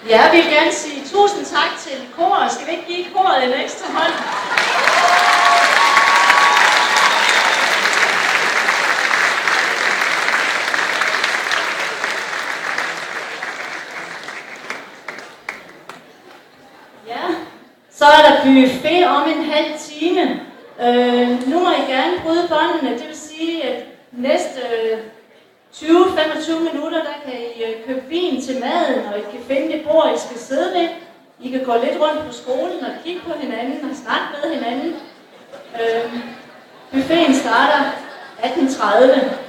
Jeg vil gerne sige tusind tak til koret. Skal vi ikke give koret en ekstra hånd? Ja, så er der buffet om en halv time. Nu må I gerne bryde båndene. Det vil sige, at næste 20-25 minutter, der kan I købe vin til maden, og I kan finde det bord, I skal sidde ved. I kan gå lidt rundt på skolen og kigge på hinanden og snakke med hinanden. Buffeten starter 18:30.